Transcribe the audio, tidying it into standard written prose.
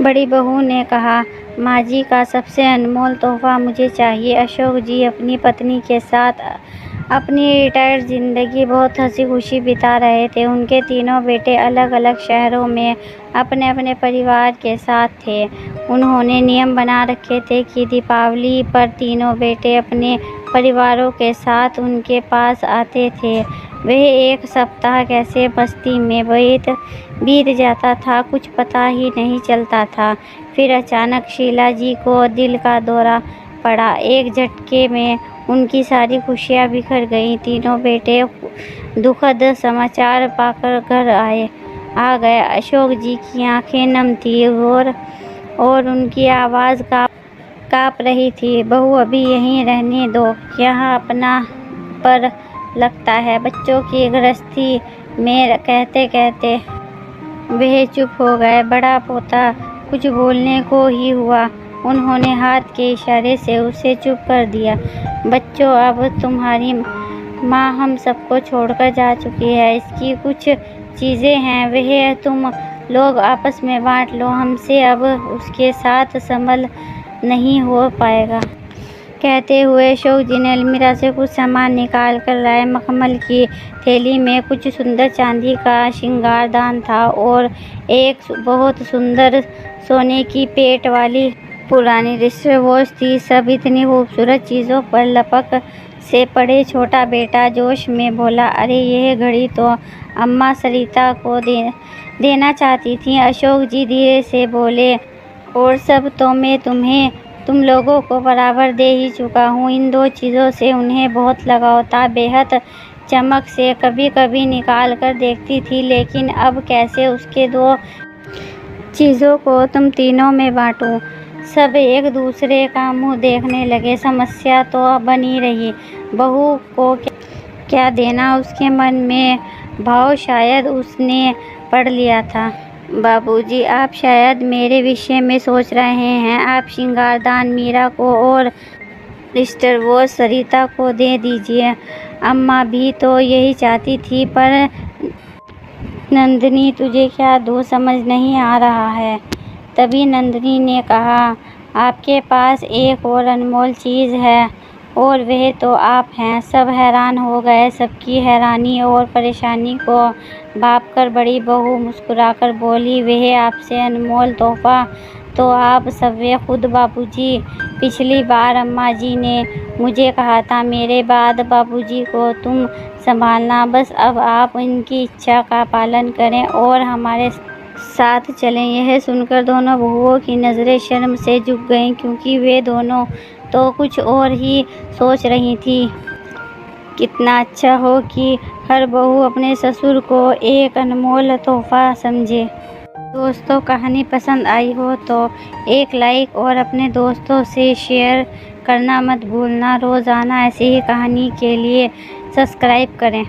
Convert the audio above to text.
बड़ी बहू ने कहा, माँ जी का सबसे अनमोल तोहफा मुझे चाहिए। अशोक जी अपनी पत्नी के साथ अपनी रिटायर्ड जिंदगी बहुत हंसी खुशी बिता रहे थे। उनके तीनों बेटे अलग अलग शहरों में अपने अपने परिवार के साथ थे। उन्होंने नियम बना रखे थे कि दीपावली पर तीनों बेटे अपने परिवारों के साथ उनके पास आते थे। वह एक सप्ताह कैसे मस्ती में बीत जाता था, कुछ पता ही नहीं चलता था। फिर अचानक शीला जी को दिल का दौरा पड़ा। एक झटके में उनकी सारी खुशियां बिखर गईं। तीनों बेटे दुखद समाचार पाकर घर आ गए। अशोक जी की आंखें नम थी और उनकी आवाज़ काँप रही थी। बहू, अभी यहीं रहने दो, यहाँ अपना पर लगता है। बच्चों की गृहस्थी में कहते कहते वह चुप हो गए। बड़ा पोता कुछ बोलने को ही हुआ, उन्होंने हाथ के इशारे से उसे चुप कर दिया। बच्चों, अब तुम्हारी माँ हम सबको छोड़कर जा चुकी है। इसकी कुछ चीज़ें हैं, वह तुम लोग आपस में बांट लो। हमसे अब उसके साथ संभल नहीं हो पाएगा। कहते हुए अशोक जी ने अलमीरा से कुछ सामान निकाल कर लाए। मखमल की थैली में कुछ सुंदर चांदी का श्रृंगारदान था और एक बहुत सुंदर सोने की पेट वाली पुरानी रिस्टवॉच थी। सब इतनी खूबसूरत चीज़ों पर लपक से पड़े। छोटा बेटा जोश में बोला, अरे यह घड़ी तो अम्मा सरिता को देना चाहती थी। अशोक जी धीरे से बोले, और सब तो मैं तुम लोगों को बराबर दे ही चुका हूँ। इन दो चीज़ों से उन्हें बहुत लगाव था। बेहद चमक से कभी कभी निकाल कर देखती थी, लेकिन अब कैसे उसके दो चीज़ों को तुम तीनों में बांटूं। सब एक दूसरे का मुंह देखने लगे। समस्या तो बनी रही, बहू को क्या देना। उसके मन में भाव शायद उसने पढ़ लिया था। बाबूजी, आप शायद मेरे विषय में सोच रहे हैं। आप श्रृंगारदान मीरा को और रिस्टवॉच सरिता को दे दीजिए। अम्मा भी तो यही चाहती थी, पर नंदिनी तुझे क्या दूँ समझ नहीं आ रहा है। तभी नंदिनी ने कहा, आपके पास एक और अनमोल चीज़ है और वह तो आप हैं। सब हैरान हो गए। सबकी हैरानी और परेशानी को भांपकर बड़ी बहू मुस्कुराकर बोली, वह आपसे अनमोल तोहफा तो आप सबवे खुद। बाबूजी, पिछली बार अम्मा जी ने मुझे कहा था मेरे बाद बाबूजी को तुम संभालना। बस अब आप इनकी इच्छा का पालन करें और हमारे साथ चलें। यह सुनकर दोनों बहुओं की नज़रें शर्म से झुक गईं, क्योंकि वे दोनों तो कुछ और ही सोच रही थी। कितना अच्छा हो कि हर बहू अपने ससुर को एक अनमोल तोहफा समझे। दोस्तों, कहानी पसंद आई हो तो एक लाइक और अपने दोस्तों से शेयर करना मत भूलना। रोज़ाना ऐसी ही कहानी के लिए सब्सक्राइब करें।